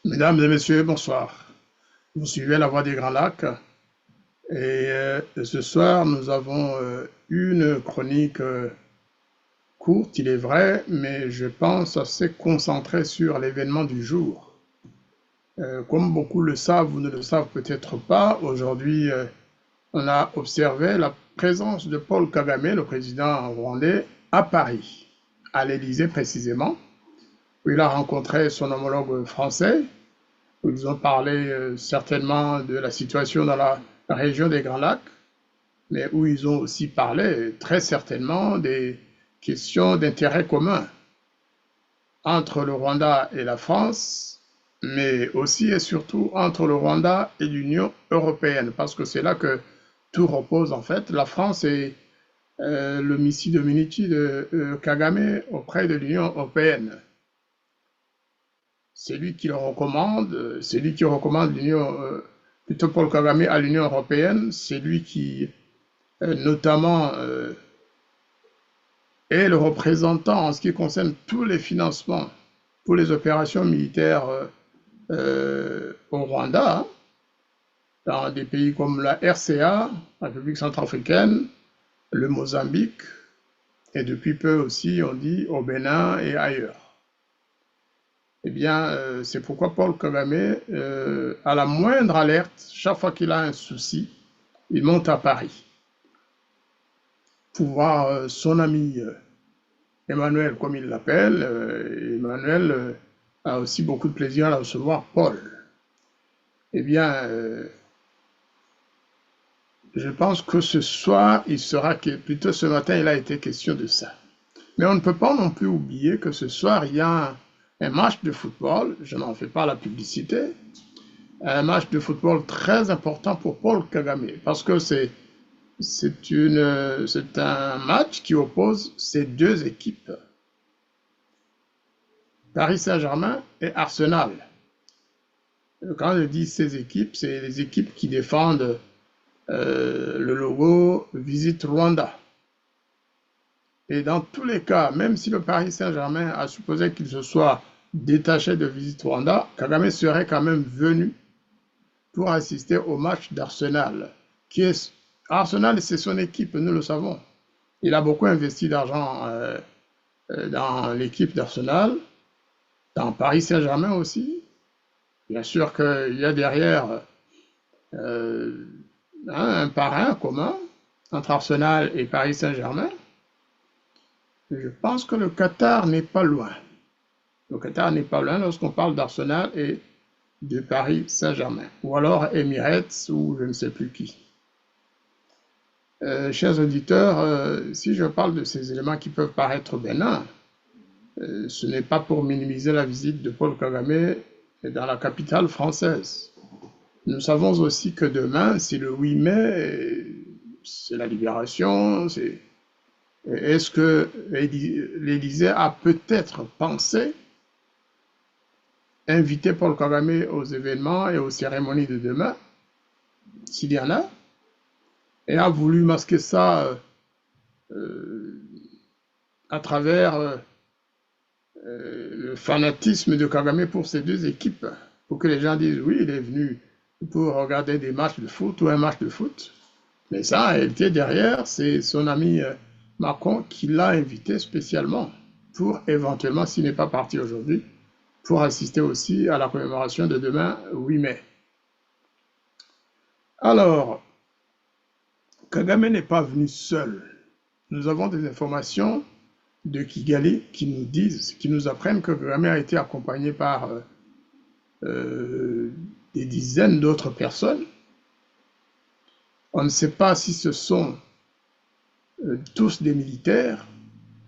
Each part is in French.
Mesdames et messieurs, bonsoir. Vous suivez La Voix des Grands Lacs et ce soir nous avons une chronique courte, il est vrai, mais je pense assez concentrée sur l'événement du jour. Comme beaucoup le savent ou ne le savent peut-être pas, aujourd'hui on a observé la présence de Paul Kagame, le président rwandais, à Paris, à l'Élysée précisément, où il a rencontré son homologue français, où ils ont parlé certainement de la situation dans la région des Grands Lacs, mais où ils ont aussi parlé très certainement des questions d'intérêt commun entre le Rwanda et la France, mais aussi et surtout entre le Rwanda et l'Union européenne, parce que c'est là que tout repose en fait. La France est le Missi Dominici de Kagame auprès de l'Union européenne. C'est lui qui le recommande, c'est lui qui recommande l'Union, plutôt Paul Kagame à l'Union européenne, c'est lui qui notamment est le représentant en ce qui concerne tous les financements pour les opérations militaires au Rwanda, hein, dans des pays comme la RCA, la République centrafricaine, le Mozambique, et depuis peu aussi, on dit, au Bénin et ailleurs. Eh bien, c'est pourquoi Paul Kagame, à la moindre alerte, chaque fois qu'il a un souci, il monte à Paris pour voir son ami Emmanuel, comme il l'appelle. Emmanuel a aussi beaucoup de plaisir à recevoir Paul. Eh bien, je pense que ce soir, il sera, plutôt ce matin, il a été question de ça. Mais on ne peut pas non plus oublier que ce soir, il y a un match de football, je n'en fais pas la publicité, un match de football très important pour Paul Kagame, parce que c'est un match qui oppose ces deux équipes, Paris Saint-Germain et Arsenal. Quand je dis ces équipes, c'est les équipes qui défendent le logo Visit Rwanda. Et dans tous les cas, même si le Paris Saint-Germain a supposé qu'il se soit détaché de Visit Rwanda, Kagame serait quand même venu pour assister au match d'Arsenal. Arsenal, c'est son équipe, nous le savons. Il a beaucoup investi d'argent dans l'équipe d'Arsenal, dans Paris Saint-Germain aussi. Bien sûr qu'il y a derrière euh, un parrain commun entre Arsenal et Paris Saint-Germain. Je pense que le Qatar n'est pas loin. Le Qatar n'est pas loin lorsqu'on parle d'Arsenal et de Paris Saint-Germain. Ou alors Emirates ou je ne sais plus qui. Chers auditeurs, si je parle de ces éléments qui peuvent paraître bénins, ce n'est pas pour minimiser la visite de Paul Kagame dans la capitale française. Nous savons aussi que demain, c'est le 8 mai, c'est la libération. Est-ce que l'Élysée a peut-être pensé inviter Paul Kagame aux événements et aux cérémonies de demain, s'il y en a, et a voulu masquer ça à travers le fanatisme de Kagame pour ces deux équipes, pour que les gens disent oui, il est venu pour regarder des matchs de foot ou un match de foot. Mais ça, en réalité, derrière, c'est son ami Macron qui l'a invité spécialement pour éventuellement, s'il n'est pas parti aujourd'hui, pour assister aussi à la commémoration de demain, 8 mai. Alors, Kagame n'est pas venu seul. Nous avons des informations de Kigali qui nous disent, qui nous apprennent que Kagame a été accompagné par des dizaines d'autres personnes. On ne sait pas si ce sont tous des militaires,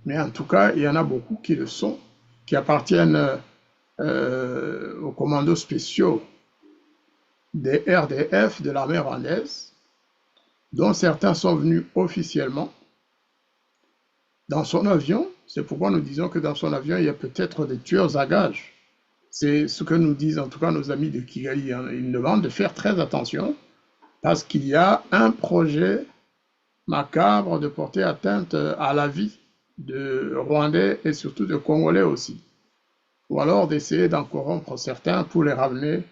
mais en tout cas, il y en a beaucoup qui le sont, qui appartiennent aux commandos spéciaux des RDF de l'armée rwandaise, dont certains sont venus officiellement dans son avion. C'est pourquoi nous disons que dans son avion, il y a peut-être des tueurs à gages. C'est ce que nous disent en tout cas nos amis de Kigali. Ils nous demandent de faire très attention parce qu'il y a un projet macabre de porter atteinte à la vie de Rwandais et surtout de Congolais aussi. ou alors d'essayer d'en corrompre certains pour les ramener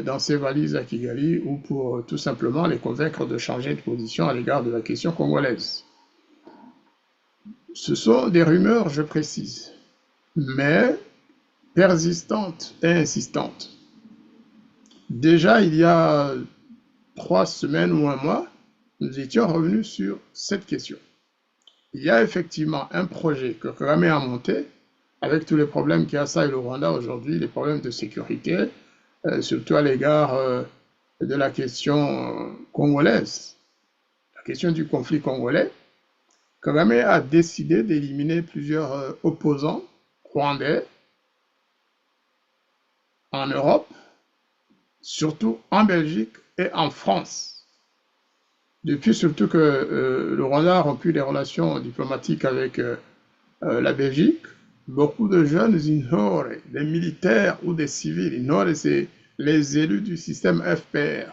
dans ses valises à Kigali ou pour tout simplement les convaincre de changer de position à l'égard de la question congolaise. Ce sont des rumeurs, je précise, mais persistantes et insistantes. Déjà, il y a 3 semaines ou un mois, nous étions revenus sur cette question. Il y a effectivement un projet que Kagame a monté, avec tous les problèmes qui assaillent le Rwanda aujourd'hui, les problèmes de sécurité, surtout à l'égard de la question congolaise, la question du conflit congolais. Kagame a décidé d'éliminer plusieurs opposants rwandais en Europe, surtout en Belgique et en France. Depuis surtout que le Rwanda a rompu les relations diplomatiques avec la Belgique, beaucoup de jeunes ignorent, des militaires ou des civils, ignorent les élus du système FPR,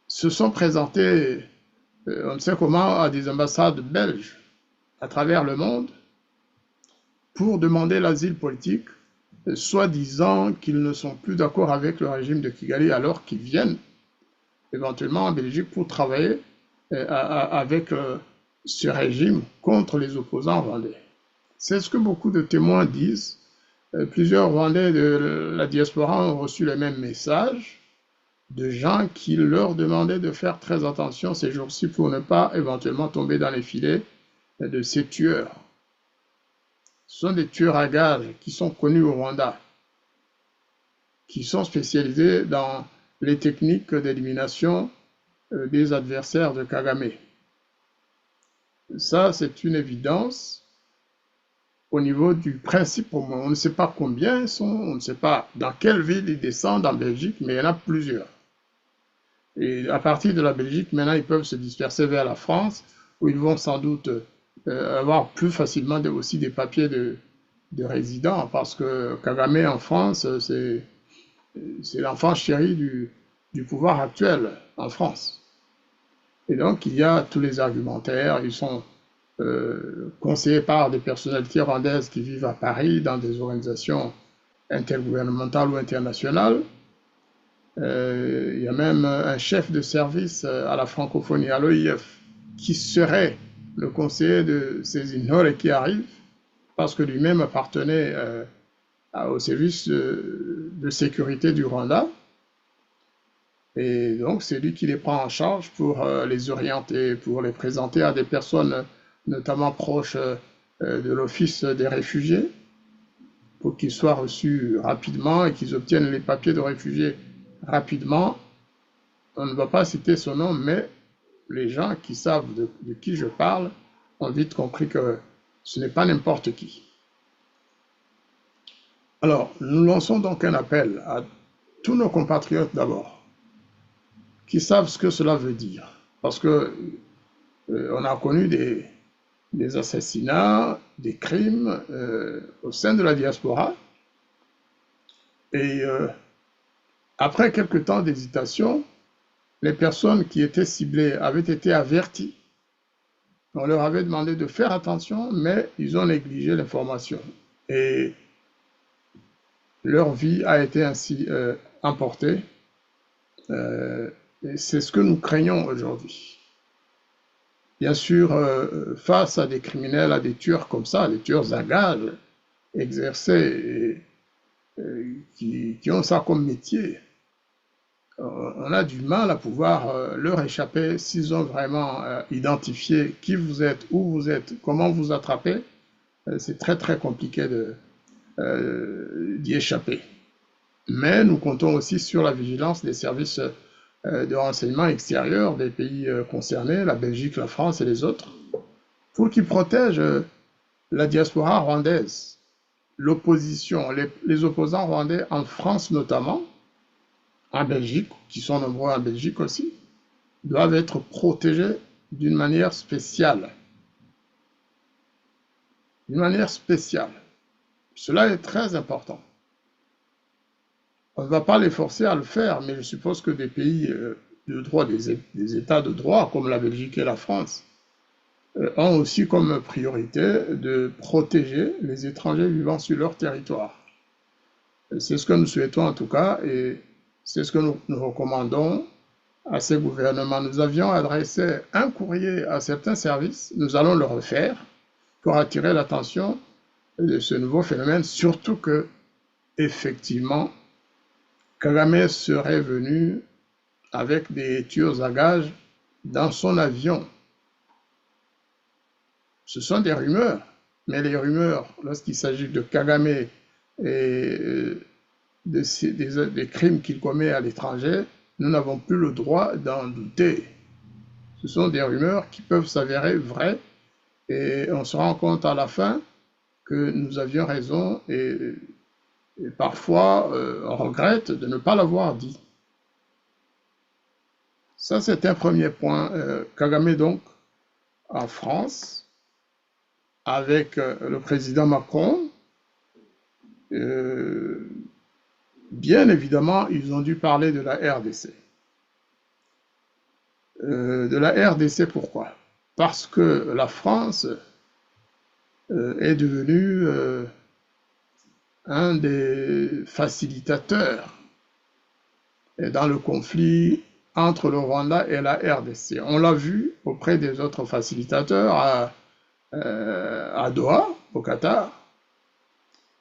se sont présentés, on ne sait comment, à des ambassades belges à travers le monde pour demander l'asile politique, soi-disant qu'ils ne sont plus d'accord avec le régime de Kigali alors qu'ils viennent éventuellement en Belgique pour travailler avec ce régime contre les opposants rwandais. C'est ce que beaucoup de témoins disent. Plusieurs Rwandais de la diaspora ont reçu les mêmes messages de gens qui leur demandaient de faire très attention ces jours-ci pour ne pas éventuellement tomber dans les filets de ces tueurs. Ce sont des tueurs à gages qui sont connus au Rwanda, qui sont spécialisés dans les techniques d'élimination des adversaires de Kagame. Ça, c'est une évidence. Au niveau du principe, on ne sait pas combien ils sont, on ne sait pas dans quelle ville ils descendent en Belgique, mais il y en a plusieurs. Et à partir de la Belgique, maintenant, ils peuvent se disperser vers la France, où ils vont sans doute avoir plus facilement aussi des papiers de résidents, parce que Kagame en France, c'est l'enfant chéri du pouvoir actuel en France. Et donc, il y a tous les argumentaires, ils sont conseillés par des personnalités rwandaises qui vivent à Paris dans des organisations intergouvernementales ou internationales. Il y a même un chef de service à la francophonie, à l'OIF, qui serait le conseiller de ces Inhore qui arrivent, parce que lui-même appartenait au service de sécurité du Rwanda. Et donc, c'est lui qui les prend en charge pour les orienter, pour les présenter à des personnes notamment proches de l'Office des réfugiés, pour qu'ils soient reçus rapidement et qu'ils obtiennent les papiers de réfugiés rapidement. On ne va pas citer son nom, mais les gens qui savent de qui je parle ont vite compris que ce n'est pas n'importe qui. Alors, nous lançons donc un appel à tous nos compatriotes d'abord, qui savent ce que cela veut dire. Parce que on a connu des assassinats, des crimes au sein de la diaspora. Et après quelques temps d'hésitation, les personnes qui étaient ciblées avaient été averties. On leur avait demandé de faire attention, mais ils ont négligé l'information. Et leur vie a été ainsi emportée. Et c'est ce que nous craignons aujourd'hui. Bien sûr, face à des criminels, à des tueurs comme ça, des tueurs à gages exercés qui ont ça comme métier, on a du mal à pouvoir leur échapper s'ils ont vraiment identifié qui vous êtes, où vous êtes, comment vous attrapez. C'est très très compliqué d'y échapper. Mais nous comptons aussi sur la vigilance des services de renseignement extérieur des pays concernés, la Belgique, la France et les autres, pour qu'ils protègent la diaspora rwandaise, l'opposition, les opposants rwandais en France notamment, en Belgique, qui sont nombreux en Belgique aussi, doivent être protégés d'une manière spéciale. D'une manière spéciale. Cela est très important. On ne va pas les forcer à le faire, mais je suppose que des pays de droit, des États de droit, comme la Belgique et la France, ont aussi comme priorité de protéger les étrangers vivant sur leur territoire. C'est ce que nous souhaitons en tout cas et c'est ce que nous recommandons à ces gouvernements. Nous avions adressé un courrier à certains services, nous allons le refaire pour attirer l'attention de ce nouveau phénomène, surtout que, effectivement, Kagame serait venu avec des tueurs à gages dans son avion. Ce sont des rumeurs, mais les rumeurs, lorsqu'il s'agit de Kagame et des crimes qu'il commet à l'étranger, nous n'avons plus le droit d'en douter. Ce sont des rumeurs qui peuvent s'avérer vraies et on se rend compte à la fin que nous avions raison et parfois on regrette de ne pas l'avoir dit. Ça, c'est un premier point. Kagame, donc, en France, avec le président Macron, bien évidemment, ils ont dû parler de la RDC. De la RDC, pourquoi? Parce que la France est devenue un des facilitateurs dans le conflit entre le Rwanda et la RDC. On l'a vu auprès des autres facilitateurs à Doha, au Qatar.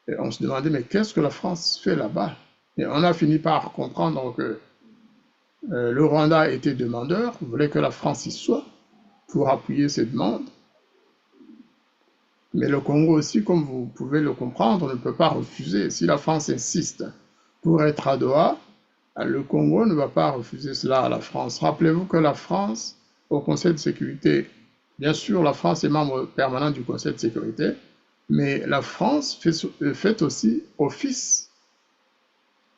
Et on se demandait, mais qu'est-ce que la France fait là-bas? Et on a fini par comprendre que le Rwanda était demandeur, voulait que la France y soit pour appuyer ses demandes. Mais le Congo aussi, comme vous pouvez le comprendre, ne peut pas refuser. Si la France insiste pour être à Doha, le Congo ne va pas refuser cela à la France. Rappelez-vous que la France, au Conseil de sécurité, bien sûr, la France est membre permanent du Conseil de sécurité, mais la France fait aussi office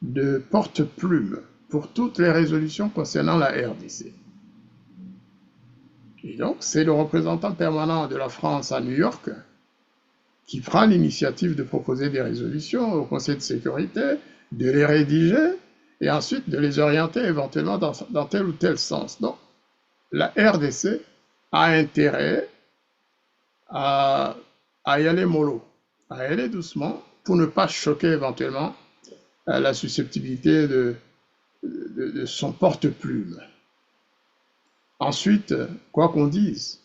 de porte-plume pour toutes les résolutions concernant la RDC. Et donc, c'est le représentant permanent de la France à New York qui prend l'initiative de proposer des résolutions au Conseil de sécurité, de les rédiger et ensuite de les orienter éventuellement dans tel ou tel sens. Donc, la RDC a intérêt à y aller mollo, à y aller doucement pour ne pas choquer éventuellement la susceptibilité de son porte-plume. Ensuite, quoi qu'on dise,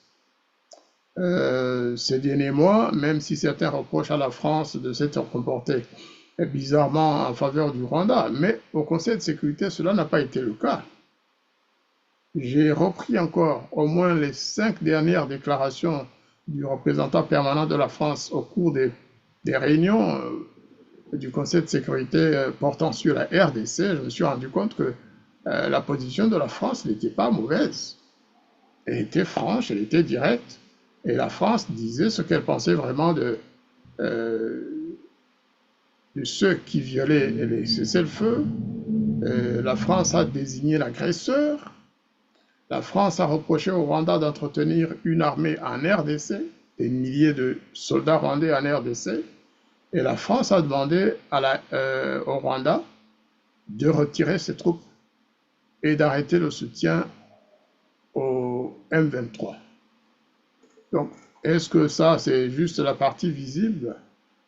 ces derniers mois, même si certains reprochent à la France de s'être comportée bizarrement en faveur du Rwanda, mais au Conseil de sécurité, cela n'a pas été le cas. J'ai repris encore au moins les 5 dernières déclarations du représentant permanent de la France au cours des réunions du Conseil de sécurité portant sur la RDC. Je me suis rendu compte que la position de la France n'était pas mauvaise. Elle était franche, elle était directe. Et la France disait ce qu'elle pensait vraiment de ceux qui violaient les cessez-le-feu. La France a désigné l'agresseur. La France a reproché au Rwanda d'entretenir une armée en RDC, des milliers de soldats rwandais en RDC. Et la France a demandé au Rwanda de retirer ses troupes et d'arrêter le soutien au M23. Donc, est-ce que ça, c'est juste la partie visible?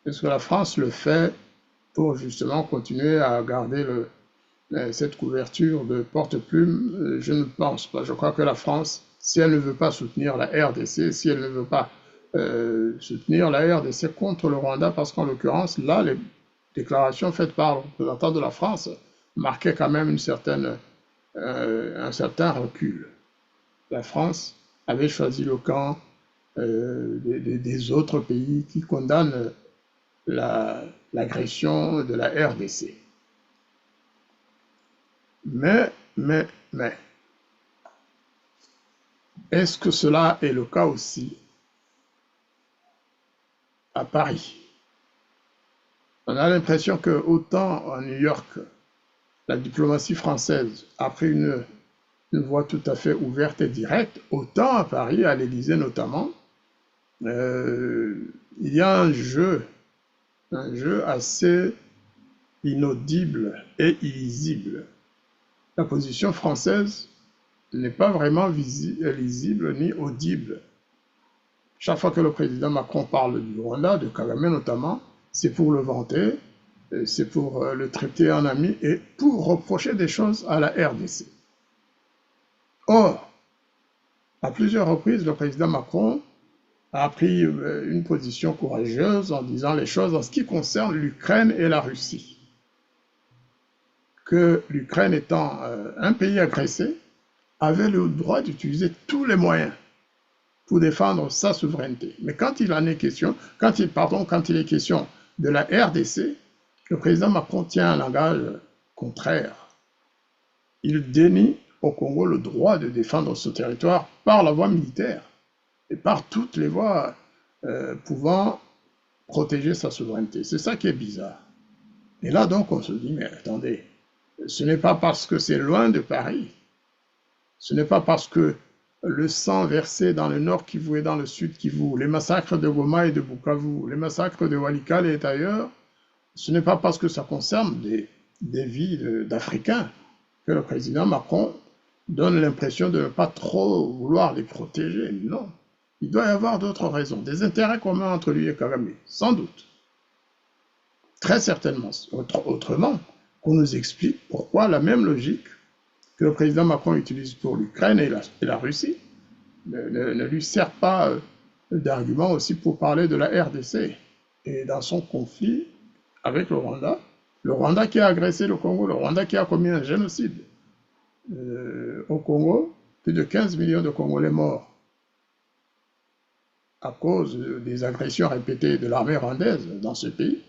Est-ce que la France le fait pour justement continuer à garder cette couverture de porte-plume? Je ne pense pas. Je crois que la France, si elle ne veut pas soutenir la RDC, si elle ne veut pas soutenir la RDC contre le Rwanda, parce qu'en l'occurrence, là, les déclarations faites par le représentant de la France marquaient quand même un certain recul. La France avait choisi le camp des autres pays qui condamnent l'agression de la RDC. Mais, est-ce que cela est le cas aussi à Paris? On a l'impression que autant à New York, la diplomatie française a pris une voie tout à fait ouverte et directe, autant à Paris, à l'Élysée notamment, il y a un jeu assez inaudible et illisible. La position française n'est pas vraiment lisible ni audible. Chaque fois que le président Macron parle du Rwanda, de Kagame notamment, c'est pour le vanter, c'est pour le traiter en ami et pour reprocher des choses à la RDC. Or, à plusieurs reprises, le président Macron a pris une position courageuse en disant les choses en ce qui concerne l'Ukraine et la Russie. Que l'Ukraine étant un pays agressé, avait le droit d'utiliser tous les moyens pour défendre sa souveraineté. Mais quand il en est question, quand il est question de la RDC, le président Macron tient un langage contraire. Il dénie au Congo le droit de défendre ce territoire par la voie militaire et par toutes les voies pouvant protéger sa souveraineté. C'est ça qui est bizarre. Et là donc on se dit, mais attendez, ce n'est pas parce que c'est loin de Paris, ce n'est pas parce que le sang versé dans le nord Kivu et dans le sud Kivu, les massacres de Goma et de Bukavu, les massacres de Walikale et ailleurs, ce n'est pas parce que ça concerne des vies d'Africains que le président Macron donne l'impression de ne pas trop vouloir les protéger. Non, il doit y avoir d'autres raisons, des intérêts communs entre lui et Kagame, sans doute. Très certainement. Autrement, qu'on nous explique pourquoi la même logique que le président Macron utilise pour l'Ukraine et la Russie ne lui sert pas d'argument aussi pour parler de la RDC et dans son conflit avec le Rwanda qui a agressé le Congo, le Rwanda qui a commis un génocide au Congo, plus de 15 millions de Congolais morts à cause des agressions répétées de l'armée rwandaise dans ce pays.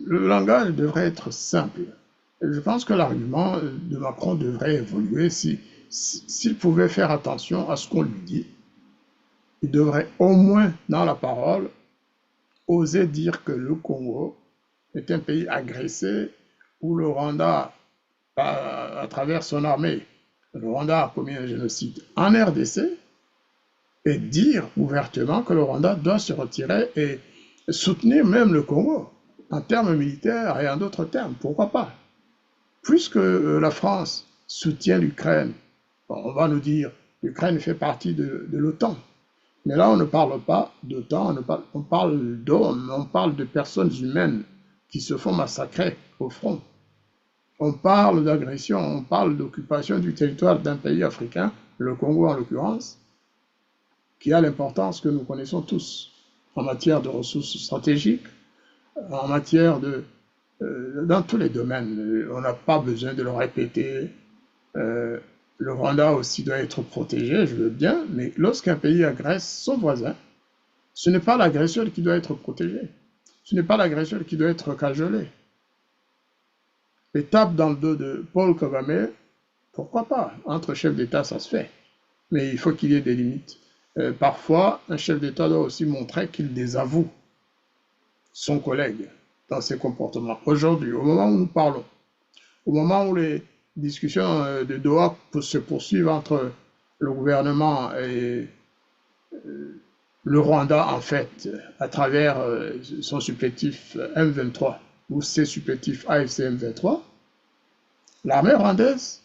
Le langage devrait être simple. Je pense que l'argument de Macron devrait évoluer s'il pouvait faire attention à ce qu'on lui dit. Il devrait au moins, dans la parole, oser dire que le Congo est un pays agressé où le Rwanda, à travers son armée, le Rwanda a commis un génocide en RDC et dire ouvertement que le Rwanda doit se retirer et soutenir même le Congo en termes militaires et en d'autres termes. Pourquoi pas? Puisque la France soutient l'Ukraine, on va nous dire l'Ukraine fait partie de l'OTAN. Mais là, on ne parle pas d'OTAN, on parle d'hommes, on parle de personnes humaines qui se font massacrer au front. On parle d'agression, on parle d'occupation du territoire d'un pays africain, le Congo en l'occurrence, qui a l'importance que nous connaissons tous en matière de ressources stratégiques, en matière dans tous les domaines. On n'a pas besoin de le répéter. Le Rwanda aussi doit être protégé, je veux bien, mais lorsqu'un pays agresse son voisin, ce n'est pas l'agresseur qui doit être protégé. Ce n'est pas l'agresseur qui doit être cajolé. Les tapes dans le dos de Paul Kagame, pourquoi pas? Entre chefs d'État, ça se fait. Mais il faut qu'il y ait des limites. Parfois, un chef d'État doit aussi montrer qu'il désavoue son collègue dans ses comportements. Aujourd'hui, au moment où nous parlons, au moment où les discussions de Doha se poursuivent entre le gouvernement et le Rwanda, en fait, à travers son supplétif M23 ou ses supplétifs AFC M23, l'armée rwandaise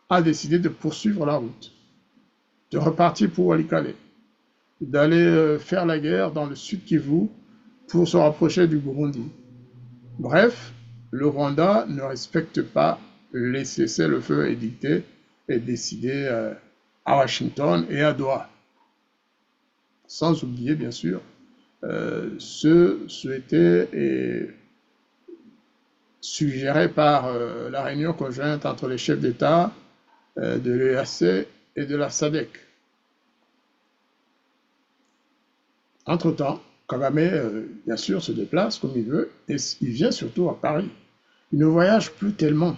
a décidé de poursuivre la route, de repartir pour Walikale, d'aller faire la guerre dans le sud Kivu pour se rapprocher du Burundi. Bref, le Rwanda ne respecte pas les cessez-le-feu édictés et décidés à Washington et à Doha. Sans oublier, bien sûr, ceux souhaités et suggérés par la réunion conjointe entre les chefs d'État de l'EAC et de la SADC. Entre-temps, Kagame, bien sûr, se déplace comme il veut et il vient surtout à Paris. Il ne voyage plus tellement.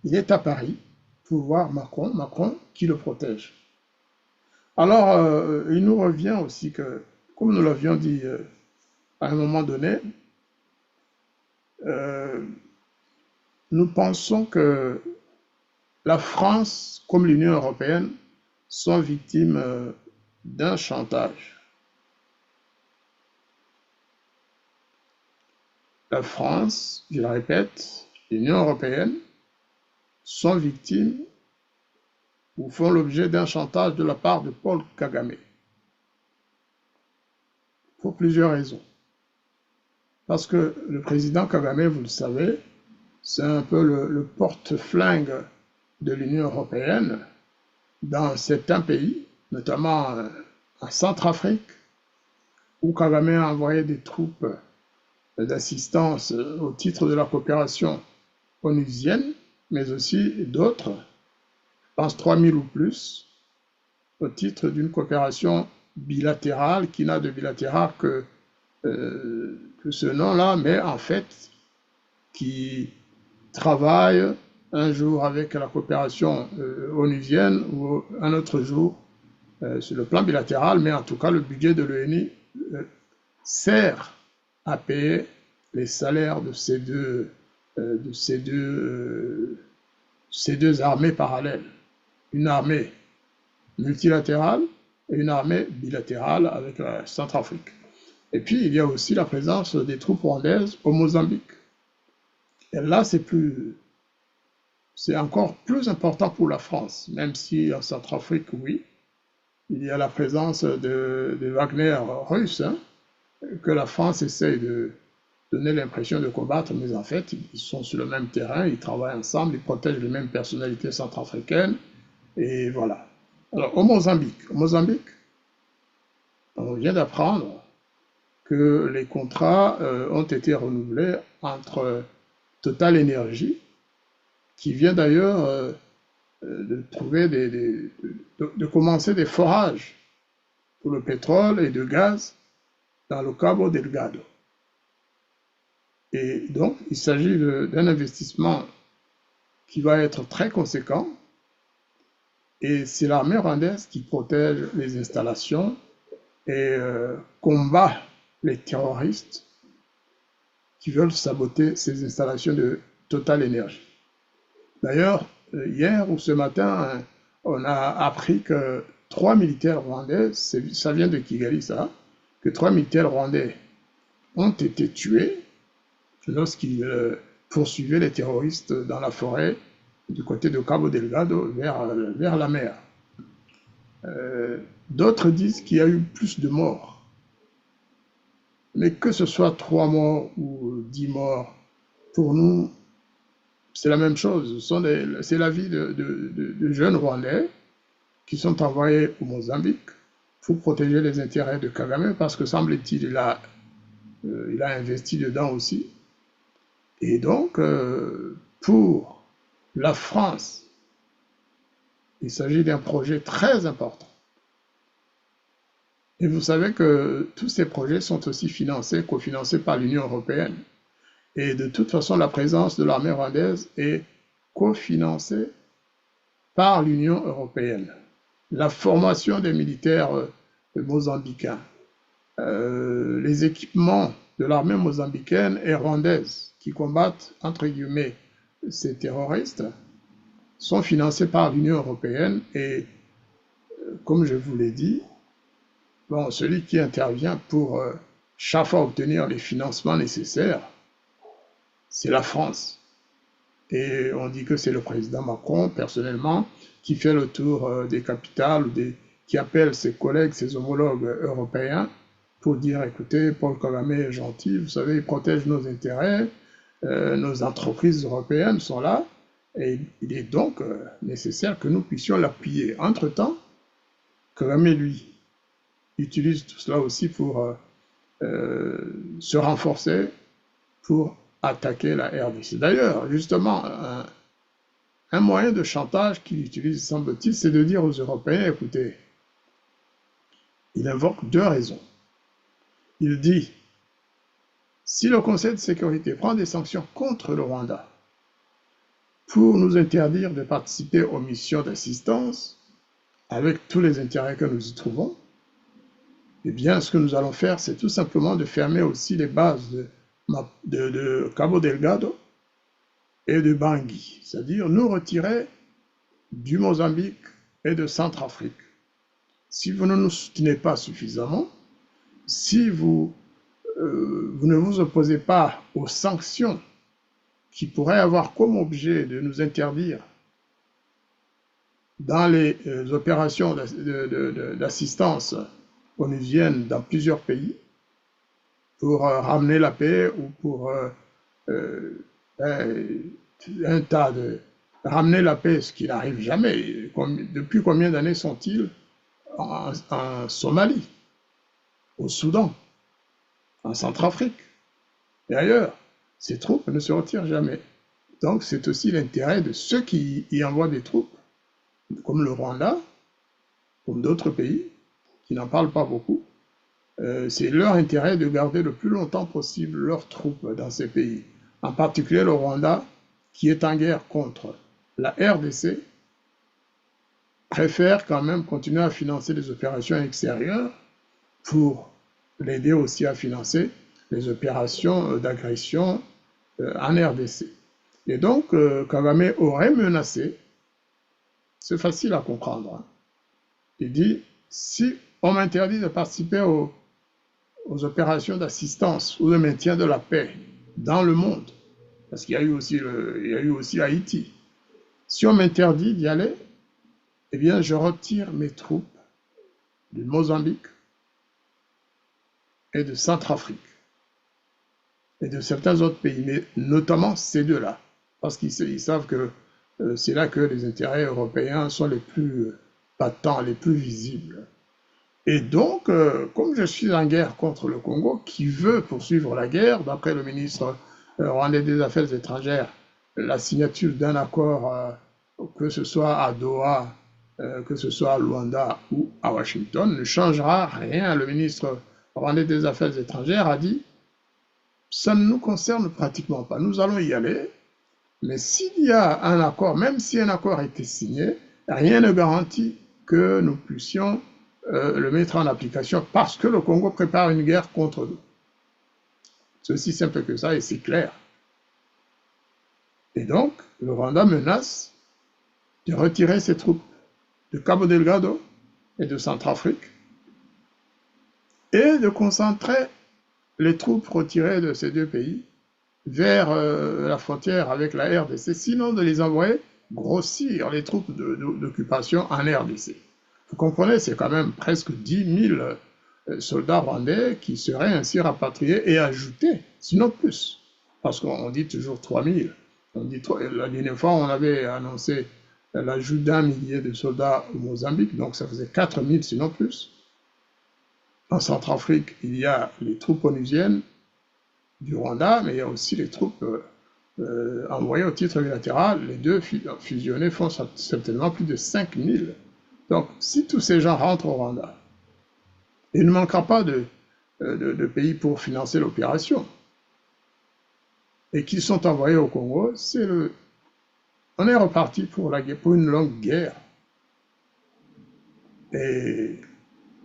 Il est à Paris pour voir Macron qui le protège. Alors, il nous revient aussi que, comme nous l'avions dit à un moment donné, nous pensons que la France, comme l'Union européenne, sont victimes d'un chantage. La France, je le répète, l'Union européenne, sont victimes ou font l'objet d'un chantage de la part de Paul Kagame. pour plusieurs raisons. Parce que le président Kagame, vous le savez, c'est un peu le porte-flingue de l'Union européenne dans certains pays, notamment en Centrafrique, où Kagame a envoyé des troupes d'assistance au titre de la coopération onusienne, mais aussi d'autres, je pense 3000 ou plus, au titre d'une coopération bilatérale qui n'a de bilatéral que ce nom-là, mais en fait qui travaille un jour avec la coopération onusienne ou un autre jour sur le plan bilatéral, mais en tout cas le budget de l'ONU sert à payer les salaires de ces deux armées parallèles. Une armée multilatérale et une armée bilatérale avec la Centrafrique. Et puis, il y a aussi la présence des troupes rwandaises au Mozambique. Et là, c'est encore plus important pour la France, même si en Centrafrique, oui, il y a la présence de Wagner russes, hein, que la France essaye de donner l'impression de combattre, mais en fait, ils sont sur le même terrain, ils travaillent ensemble, ils protègent les mêmes personnalités centrafricaines, et voilà. Alors, au Mozambique, on vient d'apprendre que les contrats ont été renouvelés entre Total Energy, qui vient d'ailleurs de trouver de commencer des forages pour le pétrole et le gaz dans le Cabo Delgado. Et donc, il s'agit d'un investissement qui va être très conséquent, et c'est l'armée rwandaise qui protège les installations et combat les terroristes qui veulent saboter ces installations de Total Energy. D'ailleurs, hier ou ce matin, on a appris que 3 militaires rwandais, ça vient de Kigali ça, que 3 militaires rwandais ont été tués lorsqu'ils poursuivaient les terroristes dans la forêt du côté de Cabo Delgado vers la mer. D'autres disent qu'il y a eu plus de morts. Mais que ce soit 3 morts ou 10 morts, pour nous, c'est la même chose. C'est la vie de jeunes Rwandais qui sont envoyés au Mozambique pour protéger les intérêts de Kagame, parce que semble-t-il, il a investi dedans aussi. Et donc, pour la France, il s'agit d'un projet très important. Et vous savez que tous ces projets sont aussi cofinancés par l'Union européenne. Et de toute façon, la présence de l'armée rwandaise est cofinancée par l'Union européenne. La formation des militaires mozambicains, les équipements de l'armée mozambicaine et rwandaise qui combattent, entre guillemets, ces terroristes, sont financés par l'Union européenne. Et comme je vous l'ai dit, bon, celui qui intervient pour chaque fois obtenir les financements nécessaires, c'est la France. Et on dit que c'est le président Macron, personnellement, qui fait le tour des capitales, qui appelle ses collègues, ses homologues européens, pour dire, écoutez, Paul Kagame est gentil, vous savez, il protège nos intérêts, nos entreprises européennes sont là, et il est donc nécessaire que nous puissions l'appuyer. Entre-temps, Kagame, lui, utilise tout cela aussi pour se renforcer, pour attaquer la RDC. D'ailleurs, justement, un moyen de chantage qu'il utilise, semble-t-il, c'est de dire aux Européens, écoutez, il invoque 2 raisons. Il dit, si le Conseil de sécurité prend des sanctions contre le Rwanda pour nous interdire de participer aux missions d'assistance, avec tous les intérêts que nous y trouvons, eh bien, ce que nous allons faire, c'est tout simplement de fermer aussi les bases de Cabo Delgado et de Bangui, c'est-à-dire nous retirer du Mozambique et de Centrafrique. Si vous ne nous soutenez pas suffisamment, si vous ne vous opposez pas aux sanctions qui pourraient avoir comme objet de nous interdire dans les opérations d'assistance onusienne dans plusieurs pays, pour ramener la paix ou pour un tas de... Ramener la paix, ce qui n'arrive jamais. Depuis combien d'années sont-ils en Somalie, au Soudan, en Centrafrique et ailleurs? Ces troupes ne se retirent jamais. Donc c'est aussi l'intérêt de ceux qui y envoient des troupes, comme le Rwanda, comme d'autres pays, qui n'en parlent pas beaucoup. C'est leur intérêt de garder le plus longtemps possible leurs troupes dans ces pays. En particulier le Rwanda, qui est en guerre contre la RDC, préfère quand même continuer à financer les opérations extérieures pour l'aider aussi à financer les opérations d'agression en RDC. Et donc, Kagame aurait menacé, c'est facile à comprendre, hein. Il dit, si on m'interdit de participer aux opérations d'assistance ou de maintien de la paix dans le monde, parce qu'il y a eu aussi Haïti, si on m'interdit d'y aller, eh bien, je retire mes troupes du Mozambique et de Centrafrique et de certains autres pays, mais notamment ces deux-là, parce qu'ils savent que c'est là que les intérêts européens sont les plus patents, les plus visibles. Et donc, comme je suis en guerre contre le Congo, qui veut poursuivre la guerre, d'après le ministre rwandais des Affaires étrangères, la signature d'un accord, que ce soit à Doha, que ce soit à Luanda ou à Washington, ne changera rien. Le ministre rwandais des Affaires étrangères a dit « ça ne nous concerne pratiquement pas, nous allons y aller, mais s'il y a un accord, même si un accord a été signé, rien ne garantit que nous puissions le mettre en application parce que le Congo prépare une guerre contre nous. » C'est aussi simple que ça et c'est clair. Et donc, le Rwanda menace de retirer ses troupes de Cabo Delgado et de Centrafrique et de concentrer les troupes retirées de ces deux pays vers la frontière avec la RDC, sinon de les envoyer grossir les troupes d'occupation en RDC. Vous comprenez, c'est quand même presque 10 000 soldats rwandais qui seraient ainsi rapatriés et ajoutés, sinon plus. Parce qu'on dit toujours 3 000. La dernière fois, on avait annoncé l'ajout d'1 millier de soldats au Mozambique, donc ça faisait 4 000, sinon plus. En Centrafrique, il y a les troupes onusiennes du Rwanda, mais il y a aussi les troupes envoyées au titre bilatéral. Les deux fusionnés font certainement plus de 5 000. Donc, si tous ces gens rentrent au Rwanda, il ne manquera pas de pays pour financer l'opération. Et qu'ils sont envoyés au Congo, on est reparti pour une longue guerre. Et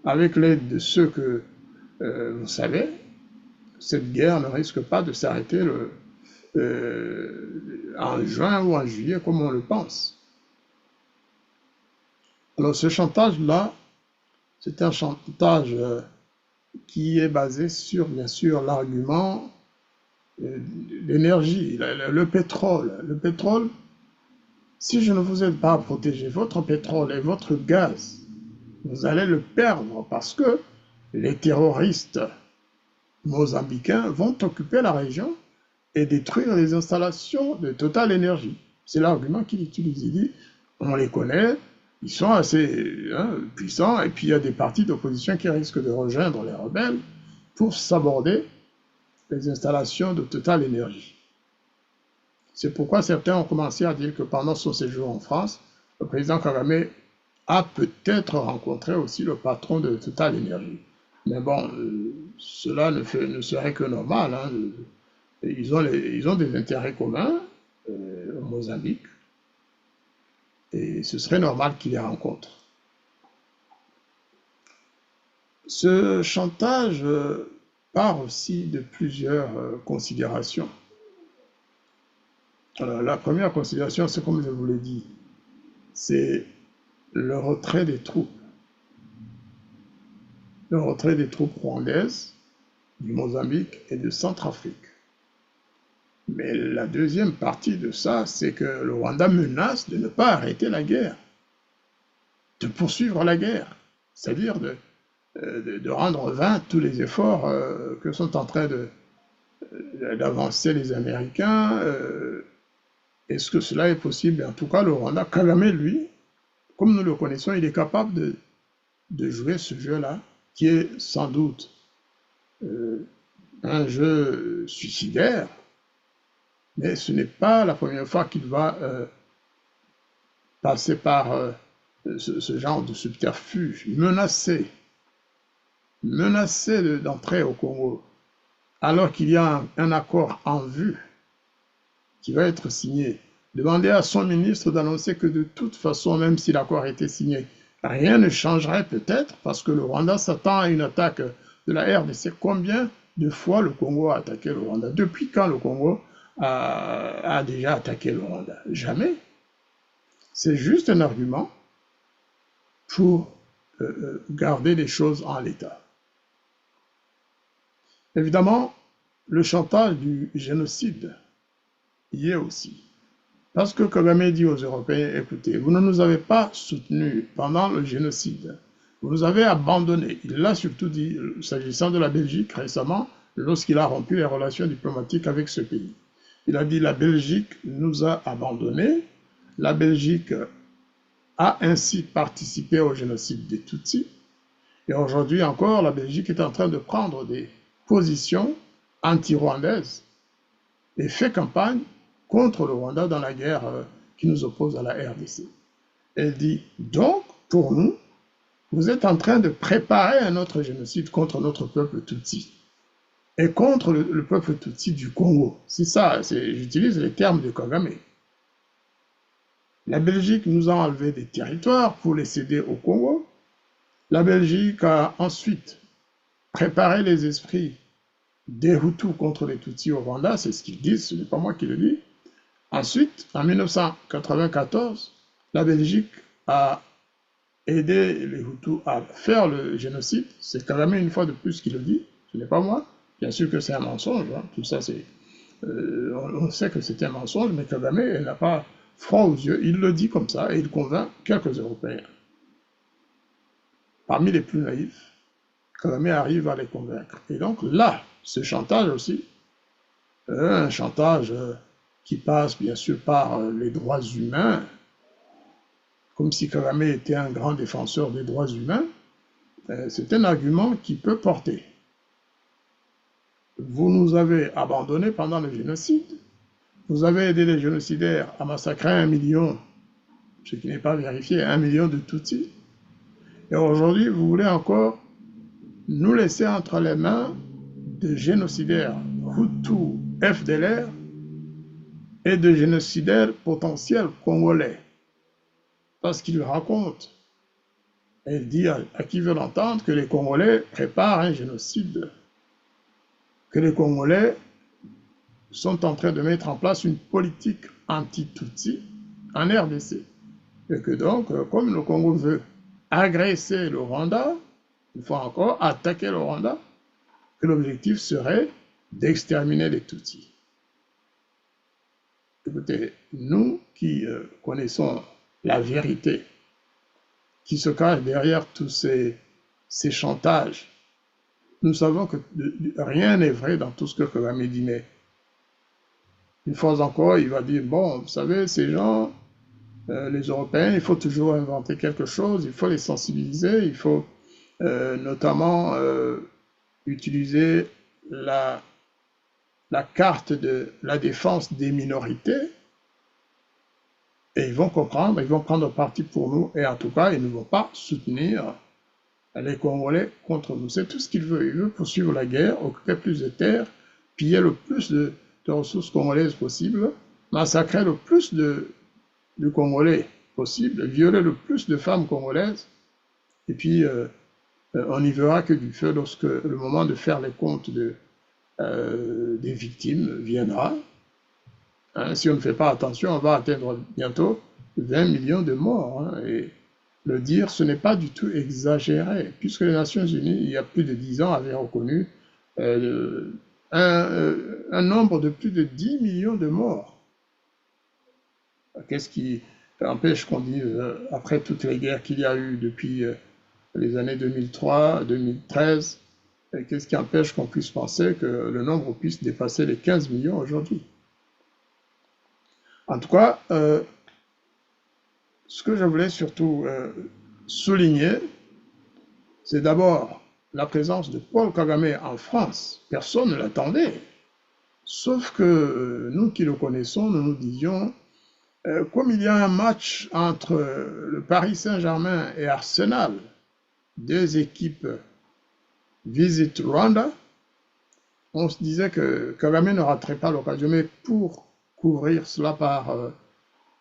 avec l'aide de ceux que vous savez, cette guerre ne risque pas de s'arrêter en juin ou en juillet comme on le pense. Alors ce chantage-là, c'est un chantage qui est basé sur, bien sûr, l'argument de l'énergie, le pétrole. Le pétrole, si je ne vous aide pas à protéger votre pétrole et votre gaz, vous allez le perdre parce que les terroristes mozambicains vont occuper la région et détruire les installations de Total Energy. C'est l'argument qu'il utilise. Il dit, on les connaît, ils sont assez puissants, et puis il y a des partis d'opposition qui risquent de rejoindre les rebelles pour saborder les installations de Total Energy. C'est pourquoi certains ont commencé à dire que pendant son séjour en France, le président Kagame a peut-être rencontré aussi le patron de Total Energy. Mais bon, cela ne serait que normal, hein. Ils ont des intérêts communs au Mozambique, et ce serait normal qu'ils les rencontrent. Ce chantage part aussi de plusieurs considérations. Alors, la première considération, c'est comme je vous l'ai dit, c'est le retrait des troupes. Le retrait des troupes rwandaises, du Mozambique et de Centrafrique. Mais la deuxième partie de ça, c'est que le Rwanda menace de ne pas arrêter la guerre, de poursuivre la guerre, c'est-à-dire de rendre vains tous les efforts que sont en train d'avancer les Américains. Est-ce que cela est possible? En tout cas, le Rwanda, Kagame, lui, comme nous le connaissons, il est capable de jouer ce jeu-là, qui est sans doute un jeu suicidaire, mais ce n'est pas la première fois qu'il va passer par ce genre de subterfuge, menacé d'entrer au Congo, alors qu'il y a un accord en vue qui va être signé. Demander à son ministre d'annoncer que de toute façon, même si l'accord a été signé, rien ne changerait peut-être parce que le Rwanda s'attend à une attaque de la RDC. Combien de fois le Congo a attaqué le Rwanda? Depuis quand le Congo a déjà attaqué le Rwanda? Jamais. C'est juste un argument pour garder les choses en l'état. Évidemment, le chantage du génocide y est aussi. Parce que Kagame dit aux Européens, écoutez, vous ne nous avez pas soutenus pendant le génocide, vous nous avez abandonnés. Il l'a surtout dit, s'agissant de la Belgique récemment, lorsqu'il a rompu les relations diplomatiques avec ce pays. Il a dit, la Belgique nous a abandonnés, la Belgique a ainsi participé au génocide des Tutsis, et aujourd'hui encore, la Belgique est en train de prendre des positions anti-rwandaises et fait campagne contre le Rwanda dans la guerre qui nous oppose à la RDC. Elle dit, donc, pour nous, vous êtes en train de préparer un autre génocide contre notre peuple Tutsi et contre le peuple Tutsi du Congo. C'est ça, j'utilise les termes de Kagame. La Belgique nous a enlevé des territoires pour les céder au Congo. La Belgique a ensuite préparé les esprits des Hutus contre les Tutsis au Rwanda, c'est ce qu'ils disent, ce n'est pas moi qui le dis. Ensuite, en 1994, la Belgique a aidé les Hutus à faire le génocide. C'est Kagame une fois de plus qui le dit, ce n'est pas moi. Bien sûr que c'est un mensonge, hein. Tout ça c'est... on sait que c'est un mensonge, mais Kagame n'a pas froid aux yeux, il le dit comme ça et il convainc quelques Européens. Parmi les plus naïfs, Kagame arrive à les convaincre. Et donc là, ce chantage aussi, un chantage qui passe bien sûr par les droits humains, comme si Kagame était un grand défenseur des droits humains, c'est un argument qui peut porter. Vous nous avez abandonnés pendant le génocide, vous avez aidé les génocidaires à massacrer 1 million, ce qui n'est pas vérifié, 1 million de Tutsis, et aujourd'hui vous voulez encore nous laisser entre les mains de génocidaires Hutus, FDLR, et de génocidaires potentiels congolais. Parce qu'il raconte, et il dit à qui veut l'entendre, que les Congolais préparent un génocide, que les Congolais sont en train de mettre en place une politique anti-Tutsi en RDC. Et que donc, comme le Congo veut agresser le Rwanda, une fois encore, attaquer le Rwanda, que l'objectif serait d'exterminer les Tutsis. Écoutez, nous qui connaissons la vérité, qui se cache derrière tous ces chantages, nous savons que rien n'est vrai dans tout ce que Kagame dit, mais une fois encore, il va dire, bon, vous savez, ces gens, les Européens, il faut toujours inventer quelque chose, il faut les sensibiliser, il faut notamment utiliser la carte de la défense des minorités, et ils vont comprendre, ils vont prendre parti pour nous, et en tout cas, ils ne vont pas soutenir les Congolais contre nous. C'est tout ce qu'il veut. Il veut poursuivre la guerre, occuper plus de terres, piller le plus de ressources congolaises possible, massacrer le plus de Congolais possible, violer le plus de femmes congolaises, et puis on n'y verra que du feu lorsque le moment de faire les comptes des victimes viendra. Hein, si on ne fait pas attention, on va atteindre bientôt 20 millions de morts. Hein, et le dire, ce n'est pas du tout exagéré, puisque les Nations Unies, il y a plus de 10 ans, avaient reconnu un nombre de plus de 10 millions de morts. Qu'est-ce qui empêche qu'on dise, après toutes les guerres qu'il y a eu depuis les années 2003, 2013. Et qu'est-ce qui empêche qu'on puisse penser que le nombre puisse dépasser les 15 millions aujourd'hui? En tout cas, ce que je voulais surtout souligner, c'est d'abord la présence de Paul Kagame en France. Personne ne l'attendait. Sauf que nous qui le connaissons, nous nous disions, comme il y a un match entre le Paris Saint-Germain et Arsenal, deux équipes Visit Rwanda, on se disait que Kagame ne raterait pas l'occasion, mais pour couvrir cela par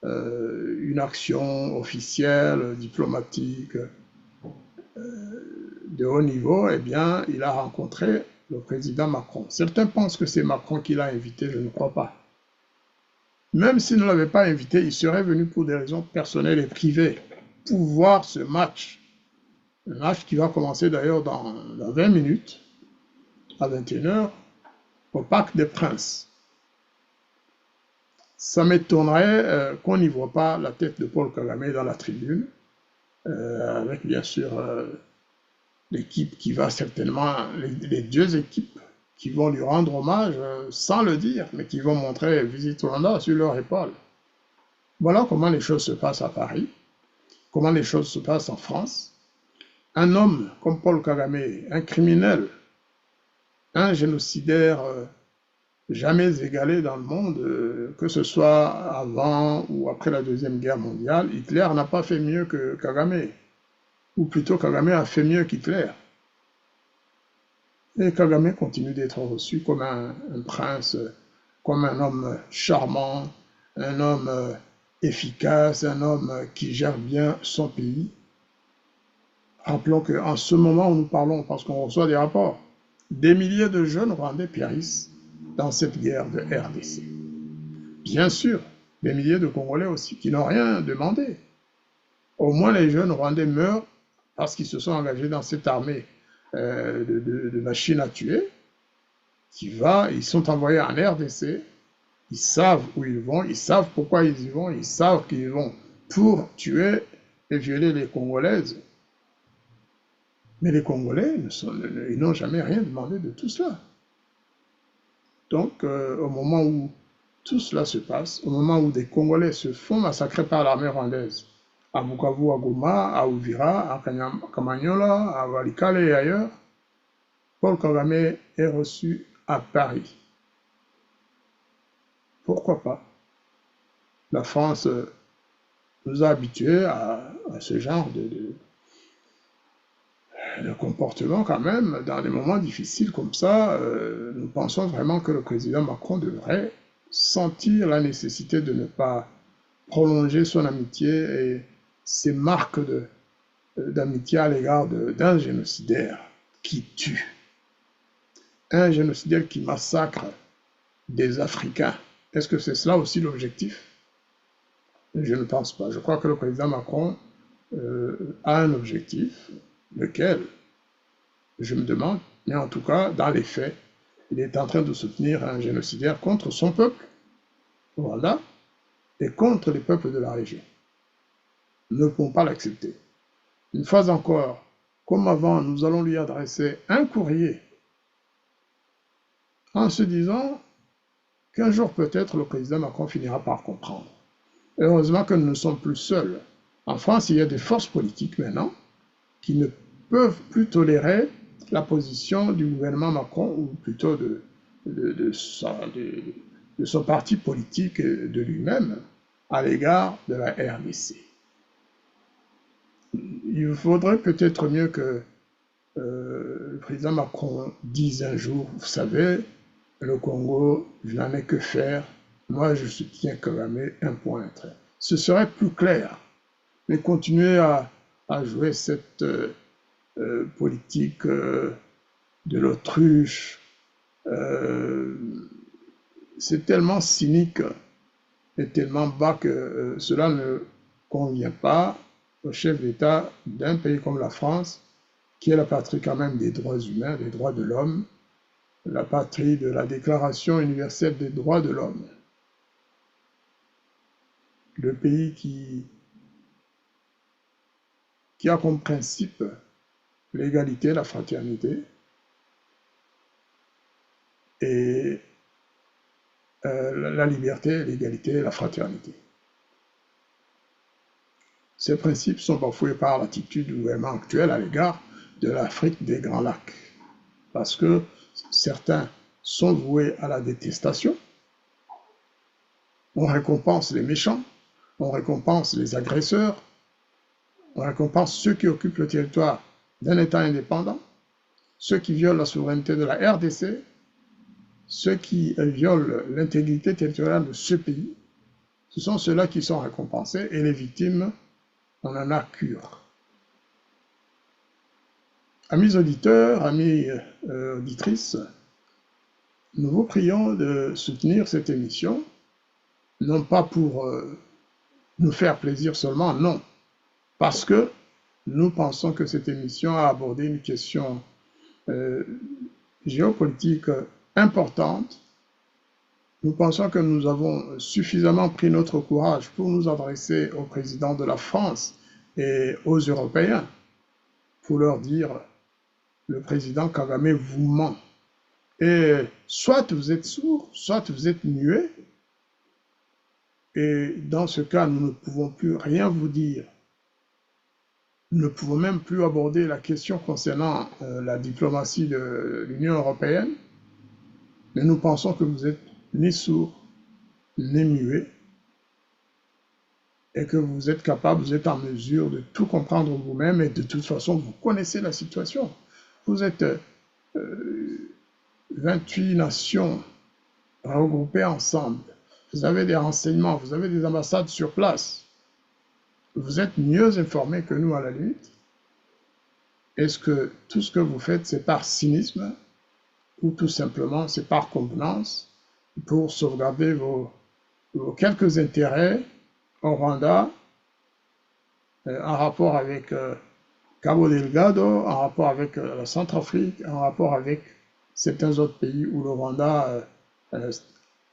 une action officielle, diplomatique, de haut niveau, eh bien, il a rencontré le président Macron. Certains pensent que c'est Macron qui l'a invité, je ne crois pas. Même s'il ne l'avait pas invité, il serait venu pour des raisons personnelles et privées pour voir ce match. Un match qui va commencer d'ailleurs dans 20 minutes, à 21h, au Parc des Princes. Ça m'étonnerait qu'on n'y voit pas la tête de Paul Kagame dans la tribune, avec bien sûr l'équipe qui va certainement, les deux équipes qui vont lui rendre hommage sans le dire, mais qui vont montrer Visit Rwanda sur leur épaule. Voilà comment les choses se passent à Paris, comment les choses se passent en France. Un homme comme Paul Kagame, un criminel, un génocidaire jamais égalé dans le monde, que ce soit avant ou après la Deuxième Guerre mondiale, Hitler n'a pas fait mieux que Kagame, ou plutôt Kagame a fait mieux qu'Hitler. Et Kagame continue d'être reçu comme un prince, comme un homme charmant, un homme efficace, un homme qui gère bien son pays. Rappelons qu'en ce moment où nous parlons, parce qu'on reçoit des rapports, des milliers de jeunes Rwandais périssent dans cette guerre de RDC. Bien sûr, des milliers de Congolais aussi qui n'ont rien demandé. Au moins les jeunes Rwandais meurent parce qu'ils se sont engagés dans cette armée de machines à tuer, ils sont envoyés en RDC, ils savent où ils vont, ils savent pourquoi ils y vont, ils savent qu'ils vont pour tuer et violer les Congolaises. Mais les Congolais, ils n'ont jamais rien demandé de tout cela. Donc, au moment où tout cela se passe, au moment où des Congolais se font massacrer par l'armée rwandaise, à Bukavu, à Goma, à Uvira, à Kamanyola, à Walikale et ailleurs, Paul Kagame est reçu à Paris. Pourquoi pas? La France nous a habitués à ce genre de comportement quand même. Dans des moments difficiles comme ça, nous pensons vraiment que le président Macron devrait sentir la nécessité de ne pas prolonger son amitié et ses marques d'amitié à l'égard d'un génocidaire qui tue, un génocidaire qui massacre des Africains. Est-ce que c'est cela aussi l'objectif? Je ne pense pas. Je crois que le président Macron a un objectif, lequel, je me demande, mais en tout cas, dans les faits, il est en train de soutenir un génocidaire contre son peuple, voilà, et contre les peuples de la région. Nous ne pouvons pas l'accepter. Une fois encore, comme avant, nous allons lui adresser un courrier en se disant qu'un jour peut-être le président Macron finira par comprendre. Heureusement que nous ne sommes plus seuls. En France, il y a des forces politiques maintenant qui ne peuvent plus tolérer la position du gouvernement Macron, ou plutôt de son parti politique, de lui-même, à l'égard de la RDC. Il faudrait peut-être mieux que le président Macron dise un jour, vous savez, le Congo, je n'en ai que faire, moi je soutiens Kagame, un point, un trait. Ce serait plus clair, mais continuer à jouer cette politique de l'autruche, c'est tellement cynique et tellement bas que cela ne convient pas au chef d'État d'un pays comme la France, qui est la patrie quand même des droits humains, des droits de l'homme, la patrie de la Déclaration universelle des droits de l'homme. Le pays qui a comme principe l'égalité, la fraternité et la liberté, l'égalité, la fraternité. Ces principes sont bafoués par l'attitude du gouvernement actuel à l'égard de l'Afrique des Grands Lacs, parce que certains sont voués à la détestation. On récompense les méchants, on récompense les agresseurs, on récompense ceux qui occupent le territoire d'un État indépendant, ceux qui violent la souveraineté de la RDC, ceux qui violent l'intégrité territoriale de ce pays. Ce sont ceux-là qui sont récompensés et les victimes, on en a cure. Amis auditeurs, amis auditrices, nous vous prions de soutenir cette émission, non pas pour nous faire plaisir seulement, non, parce que nous pensons que cette émission a abordé une question géopolitique importante. Nous pensons que nous avons suffisamment pris notre courage pour nous adresser au président de la France et aux Européens pour leur dire le président Kagame vous ment. Et soit vous êtes sourds, soit vous êtes muets. Et dans ce cas, nous ne pouvons plus rien vous dire. Nous ne pouvons même plus aborder la question concernant la diplomatie de l'Union européenne. Mais nous pensons que vous êtes ni sourds, ni muets, et que vous êtes capable, vous êtes en mesure de tout comprendre vous-même, et de toute façon, vous connaissez la situation. Vous êtes 28 nations regroupées ensemble. Vous avez des renseignements, vous avez des ambassades sur place. Vous êtes mieux informés que nous à la limite. Est-ce que tout ce que vous faites, c'est par cynisme ou tout simplement c'est par convenance pour sauvegarder vos quelques intérêts au Rwanda, en rapport avec Cabo Delgado, en rapport avec la Centrafrique, en rapport avec certains autres pays où le Rwanda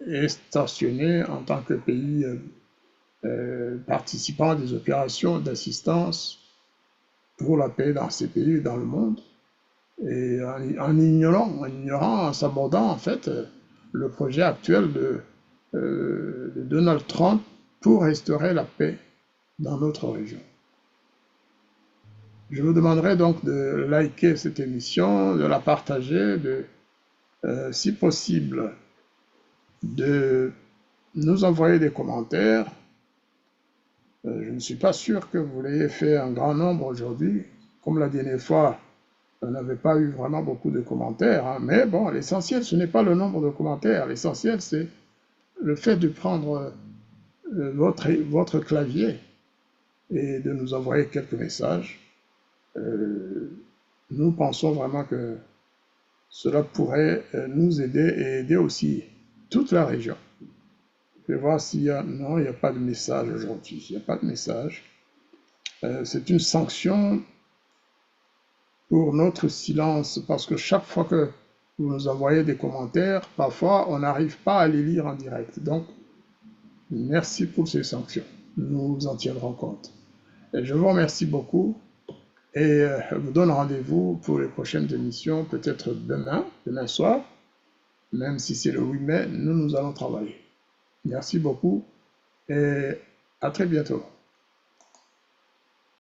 est stationné en tant que pays participant à des opérations d'assistance pour la paix dans ces pays, dans le monde, et en ignorant, en s'abordant en fait le projet actuel de Donald Trump pour restaurer la paix dans notre région. Je vous demanderai donc de liker cette émission, de la partager, de, si possible, de nous envoyer des commentaires. Je ne suis pas sûr que vous l'ayez fait un grand nombre aujourd'hui. Comme la dernière fois, on n'avait pas eu vraiment beaucoup de commentaires. Hein. Mais bon, l'essentiel, ce n'est pas le nombre de commentaires. L'essentiel, c'est le fait de prendre votre clavier et de nous envoyer quelques messages. Nous pensons vraiment que cela pourrait nous aider et aider aussi toute la région. Je vais voir s'il y a... Non, il n'y a pas de message aujourd'hui. Il n'y a pas de message. C'est une sanction pour notre silence, parce que chaque fois que vous nous envoyez des commentaires, parfois on n'arrive pas à les lire en direct. Donc, merci pour ces sanctions. Nous en tiendrons compte. Et je vous remercie beaucoup et vous donne rendez-vous pour les prochaines émissions, peut-être demain soir, même si c'est le 8 mai, nous allons travailler. Merci beaucoup et à très bientôt.